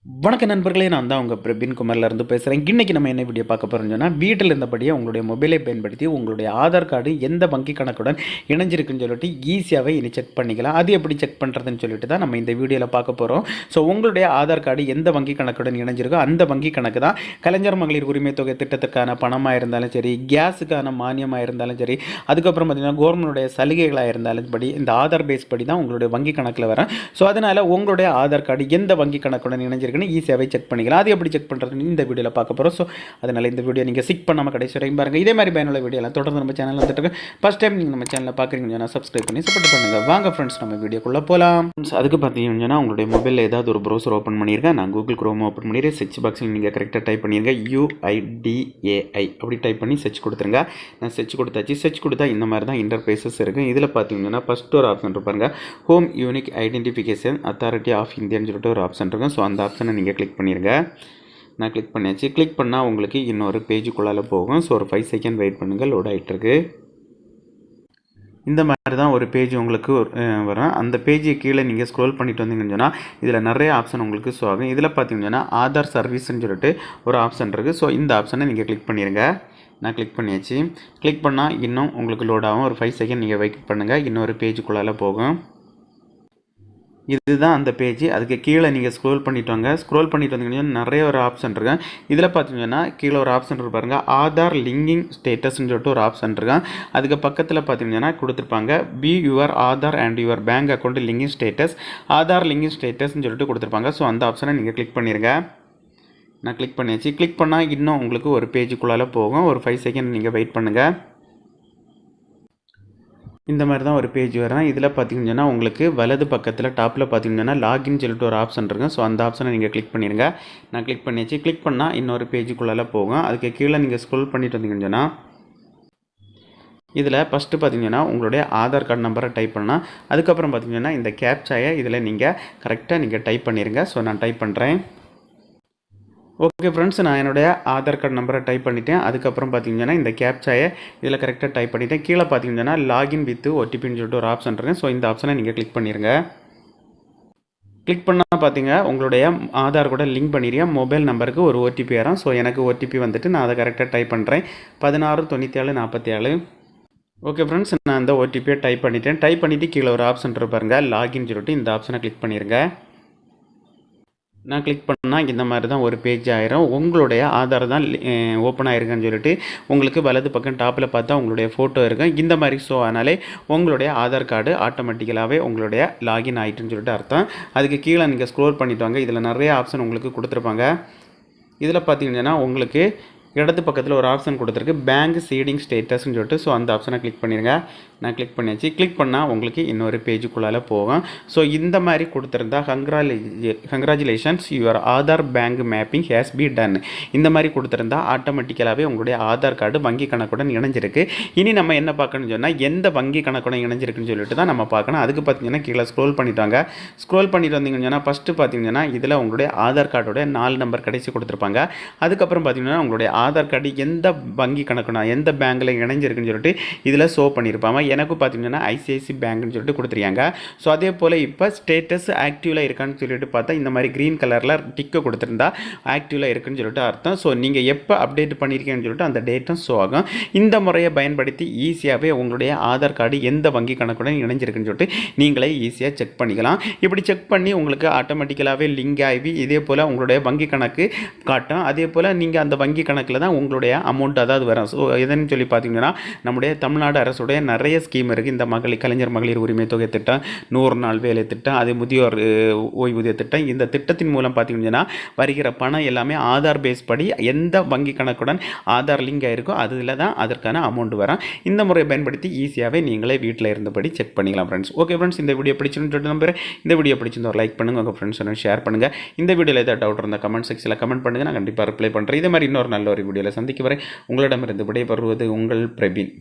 வணக்க நண்பர்களே, நான் தான் உங்கள் பிரபின் குமார்லேருந்து பேசுகிறேன். இன்றைக்கி நம்ம என்ன வீடியோ பார்க்க போகிறோம்னு சொன்னால், வீட்டில் இருந்தபடியே உங்களுடைய மொபைலை பயன்படுத்தி உங்களுடைய ஆதார் கார்டு எந்த வங்கி கணக்குடன் இணைஞ்சிருக்குன்னு சொல்லிட்டு ஈஸியாகவே இனி செக் பண்ணிக்கலாம். அது எப்படி செக் பண்ணுறதுன்னு சொல்லிட்டு தான் நம்ம இந்த வீடியோவில் பார்க்க போகிறோம். ஸோ உங்களுடைய ஆதார் கார்டு எந்த வங்கி கணக்குடன் இணைஞ்சிருக்கோ அந்த வங்கி கணக்கு தான் கலைஞர் மகளிர் உரிமை தொகை திட்டத்துக்கான பணமாக இருந்தாலும் சரி, கேஸுக்கான மானியமாக இருந்தாலும் சரி, அதுக்கப்புறம் பார்த்திங்கன்னா கவர்மெண்டுடைய சலுகைகளாக இருந்தாலும் படி இந்த ஆதார் பேஸ் படி தான் உங்களுடைய வங்கி கணக்கில் வரும். ஸோ அதனால் உங்களுடைய ஆதார் கார்டு எந்த வங்கி கணக்குடன் இணைஞ்சிருக்கு ஈஸியாகவே செக் பண்ணிக்கலாம். அது எப்படி செக் பண்ணுறதுன்னு இந்த வீடியோவில் பார்க்க போகிறோம். ஸோ அதனால் இந்த வீடியோ நீங்கள் ஸ்கிப் பண்ணாமல் கடைசி வரைக்கும் பாருங்கள். இதே மாதிரி பயனுள்ள வீடியோலாம் தொடர்ந்து நம்ம சேனல் வந்துட்டு இருக்கு. ஃபஸ்ட் டைம் நீங்கள் நம்ம சேனலில் பார்க்குறீங்கன்னா சப்ஸ்கிரைப் பண்ணி சப்போர்ட் பண்ணுங்கள். வாங்க ஃப்ரெண்ட்ஸ், நம்ம வீடியோக்குள்ளே போகலாம். அதுக்கு பார்த்தீங்கன்னா உங்களுடைய மொபைலில் ஏதாவது ஒரு ப்ரௌசர் ஓப்பன் பண்ணியிருக்கேன். நான் கூகுள் குரோம் ஓப்பன் பண்ணிடுறேன். சர்ச் பாக்ஸில் நீங்கள் கரெக்டாக டைப் பண்ணிடுங்க. UIDAI அப்படி டைப் பண்ணி சர்ச் கொடுத்துருங்க. நான் சர்ச் கொடுத்தாச்சு. சர்ச் கொடுத்தா இந்த மாதிரி தான் இன்டர்ஃபேஸஸ் இருக்குது. இதில் பார்த்தீங்கன்னா ஃபஸ்ட் ஒரு ஆப்ஷன் இருப்பாருங்க, home unique identification authority of இந்தியான்னு சொல்லிட்டு ஒரு ஆப்ஷன் இருக்கும். ஸோ அந்த ஆப்ஷனை நீங்கள் கிளிக் பண்ணிடுங்க. நான் கிளிக் பண்ணியாச்சு. கிளிக் பண்ணால் உங்களுக்கு இன்னொரு பேஜுக்குள்ளால் போகும். ஸோ ஒரு 5 செகண்ட் வெயிட் பண்ணுங்கள். லோட் ஆகிட்டுருக்கு. இந்த மாதிரி தான் ஒரு பேஜ் உங்களுக்கு வரும். அந்த பேஜை கீழே நீங்கள் ஸ்க்ரோல் பண்ணிட்டு வந்தீங்கன்னு சொன்னால் இதில் நிறைய ஆப்ஷன் உங்களுக்கு ஷோ ஆகும். இதில் பார்த்தீங்கன்னா ஆதார் சர்வீஸ்ன்னு சொல்லிட்டு ஒரு ஆப்ஷன் இருக்குது. ஸோ இந்த ஆப்ஷனை நீங்கள் கிளிக் பண்ணிடுங்க. நான் கிளிக் பண்ணியாச்சு. கிளிக் பண்ணால் இன்னும் உங்களுக்கு லோட் ஆகும். ஒரு 5 செகண்ட் நீங்கள் வெயிட் பண்ணுங்கள். இன்னொரு பேஜுக்குள்ளால் போகும். இதுதான் அந்த பேஜ். அதுக்கு கீழே நீங்கள் ஸ்க்ரோல் பண்ணிட்டு வாங்க. ஸ்க்ரோல் பண்ணிட்டு வந்தீங்கன்னா நிறைய ஒரு ஆப்ஷன் இருக்கு. இதில் பார்த்தீங்கன்னா கீழே ஒரு ஆப்ஷன் இருக்கு பாருங்க, ஆதார் லிங்கிங் ஸ்டேட்டஸ்ன்னு சொல்லிட்டு ஒரு ஆப்ஷன் இருக்கு. அதுக்கு பக்கத்தில் பார்த்தீங்கன்னா கொடுத்துருப்பாங்க பி your Aadhaar and your bank account linking status, Aadhaar linking ஸ்டேட்டஸ்ன்னு சொல்லிட்டு கொடுத்துருப்பாங்க. ஸோ அந்த ஆப்ஷனை நீங்கள் கிளிக் பண்ணிடுங்க. நான் கிளிக் பண்ணியாச்சு. கிளிக் பண்ணால் இன்னும் உங்களுக்கு ஒரு பேஜுக்குள்ளால் போகும். ஒரு 5 செகண்ட் நீங்கள் வெயிட் பண்ணுங்கள். இந்த மாதிரி தான் ஒரு பேஜ் வரும். இதில் பார்த்தீங்கன்னா உங்களுக்கு வலது பக்கத்தில் டாப்பில் பார்த்தீங்கன்னா லாகின் சொல்லிட்டு ஒரு ஆப்ஷன் இருக்கும். ஸோ அந்த ஆப்ஷனை நீங்கள் கிளிக் பண்ணிடுங்க. நான் கிளிக் பண்ணியாச்சு. கிளிக் பண்ணால் இன்னொரு பேஜுக்குள்ளால் போகும். அதுக்கு கீழே நீங்கள் ஸ்க்ரோல் பண்ணிட்டு வந்தீங்கன்னு சொன்னால் இதில் ஃபஸ்ட்டு பார்த்தீங்கன்னா உங்களுடைய ஆதார் கார்டு நம்பரை டைப் பண்ணால், அதுக்கப்புறம் பார்த்தீங்கன்னா இந்த கேப்சாயை இதில் நீங்கள் கரெக்டாக நீங்கள் டைப் பண்ணிடுங்க. ஸோ நான் டைப் பண்ணுறேன். ஓகே ஃப்ரெண்ட்ஸ், நான் என்னுடைய ஆதார் கார்டு நம்பரை டைப் பண்ணிட்டேன். அதுக்கப்புறம் பார்த்தீங்கன்னா இந்த கேப்சாயை இதில் கரெக்டாக டைப் பண்ணிட்டேன். கீழே பார்த்தீங்கன்னா லாகின் வித் OTPன்னு சொல்லிட்டு ஒரு ஆப்ஷன் இருக்குது. ஸோ இந்த ஆப்ஷனை நீங்கள் கிளிக் பண்ணிடுங்க. கிளிக் பண்ணால் பார்த்தீங்க உங்களுடைய ஆதார் கூட லிங்க் பண்ணிடுங்க. மொபைல் நம்பருக்கு ஒரு OTP வரும். ஸோ எனக்கு OTP வந்துட்டு நான் அதை கரெக்டாக டைப் பண்ணுறேன். 169747. ஓகே ஃப்ரெண்ட்ஸ், நான் அந்த OTPயை டைப் பண்ணிட்டேன். டைப் பண்ணிவிட்டு கீழே ஒரு ஆப்ஷன் இருப்பாருங்க, லாகின் சொல்லிட்டு இந்த ஆப்ஷனை கிளிக் பண்ணிடுங்க. நான் கிளிக் பண்ணால் இந்த மாதிரி தான் ஒரு பேஜ் ஆயிரும். உங்களுடைய ஆதார் தான் ஓப்பன் ஆகிருக்குன்னு சொல்லிட்டு உங்களுக்கு வலது பக்கம் டாப்பில் பார்த்தா உங்களுடைய ஃபோட்டோ இருக்கும். இந்த மாதிரி ஷோ ஆனாலே உங்களுடைய ஆதார் கார்டு ஆட்டோமேட்டிக்கலாகவே உங்களுடைய லாகின் ஆகிட்டுன்னு சொல்லிட்டு அர்த்தம். அதுக்கு கீழே நீங்கள் ஸ்க்ரோல் பண்ணிட்டு வாங்க. இதில் நிறைய ஆப்ஷன் உங்களுக்கு கொடுத்துருப்பாங்க. இதில் பார்த்தீங்கன்னா உங்களுக்கு இடது பக்கத்தில் ஒரு ஆப்ஷன் கொடுத்துருக்கு, பேங்க் சீடிங் ஸ்டேட்டஸ்ன்னு சொல்லிட்டு. ஸோ அந்த ஆப்ஷனை கிளிக் பண்ணிடுங்க. நான் கிளிக் பண்ணியாச்சு. கிளிக் பண்ணால் உங்களுக்கு இன்னொரு பேஜுக்குள்ளால் போகும். ஸோ இந்த மாதிரி கொடுத்துருந்தா congratulations your Aadhaar bank mapping has be done, இந்த மாதிரி கொடுத்துருந்தா ஆட்டோமேட்டிக்கலாகவே உங்களுடைய ஆதார் கார்டு வங்கி கணக்குடன் இணைஞ்சிருக்கு. இனி நம்ம என்ன பார்க்கணும்னு சொன்னால் எந்த வங்கி கணக்குடன் இணைஞ்சிருக்குன்னு சொல்லிட்டு தான் நம்ம பார்க்கணும். அதுக்கு பார்த்தீங்கன்னா கீழே ஸ்க்ரோல் பண்ணிட்டாங்க. ஸ்க்ரோல் பண்ணிட்டு வந்தீங்கன்னு சொன்னால் ஃபஸ்ட்டு பார்த்தீங்கன்னா இதில் உங்களுடைய ஆதார் கார்டோட 4 நம்பர் கடைசி கொடுத்துருப்பாங்க. அதுக்கப்புறம் பார்த்தீங்கன்னா உங்களுடைய ஆதார் கார்டு எந்த வங்கி கணக்குனா எந்த பேங்க்கில் இணைஞ்சிருக்குன்னு சொல்லிட்டு இதில் ஷோ பண்ணியிருப்பாங்க. எனக்கு பார்த்தீங்கன்னா ICICI பேங்க்னு சொல்லிட்டு கொடுத்துருக்காங்க. ஸோ அதே போல் இப்போ ஸ்டேட்டஸ் ஆக்டிவில் இருக்கான்னு சொல்லிட்டு பார்த்தா இந்த மாதிரி க்ரீன் கலரில் டிக்கை கொடுத்துருந்தா ஆக்டிவில் இருக்குன்னு சொல்லிட்டு அர்த்தம். ஸோ நீங்கள் எப்போ அப்டேட் பண்ணியிருக்கீங்கன்னு சொல்லிட்டு அந்த டேட்டும் ஷோ ஆகும். இந்த முறையை பயன்படுத்தி ஈஸியாகவே உங்களுடைய ஆதார் கார்டு எந்த வங்கி கணக்குடன் இணைஞ்சிருக்குன்னு சொல்லிட்டு நீங்களே ஈஸியாக செக் பண்ணிக்கலாம். இப்படி செக் பண்ணி உங்களுக்கு ஆட்டோமேட்டிக்கலாகவே லிங்க் ஆகி இதே போல் உங்களுடைய வங்கி கணக்கு காட்டும். அதே போல் நீங்கள் அந்த வங்கி கணக்கில் தான் உங்களுடைய அமௌண்ட் அதாவது வரும். ஸோ எதுன்னு சொல்லி பார்த்தீங்கன்னா நம்முடைய தமிழ்நாடு அரசுடைய நிறைய ஸ்கீம் இருக்குது. இந்த கலைஞர் மகளிர் உரிமை தொகை திட்டம், 100 நாள் வேலை திட்டம், அது முதியோர் ஓய்வூதிய திட்டம். இந்த திட்டத்தின் மூலம் பார்த்தீங்கன்னா வருகிற பணம் எல்லாமே ஆதார் பேஸ் படி எந்த வங்கி கணக்குடன் ஆதார் லிங்க் ஆகிருக்கோ அதில் தான் அதற்கான அமௌண்ட் வரும். இந்த முறையை பயன்படுத்தி ஈஸியாகவே நீங்களே வீட்டில் இருந்தபடி செக் பண்ணிக்கலாம் ஃப்ரெண்ட்ஸ். ஓகே ஃப்ரெண்ட்ஸ், இந்த வீடியோ பிடிச்சிருந்து நம்புறேன். இந்த வீடியோ பிடிச்சிருந்தா ஒரு லைக் பண்ணுங்கள், உங்கள் ஃப்ரெண்ட்ஸ் ஷேர் பண்ணுங்கள். இந்த வீடியோவில் ஏதாவது டவுட் இருந்தால் கமெண்ட் செக்ஷனில் கமெண்ட் பண்ணுங்கள். நான் கண்டிப்பாக ரிப்ளை பண்ணுறேன். இதே மாதிரி இன்னொரு நல்ல ஒரு வீடியோவில் சந்திக்க வரேன். உங்களிடமிருந்து விடைபெறுவது உங்கள் பிரபின்.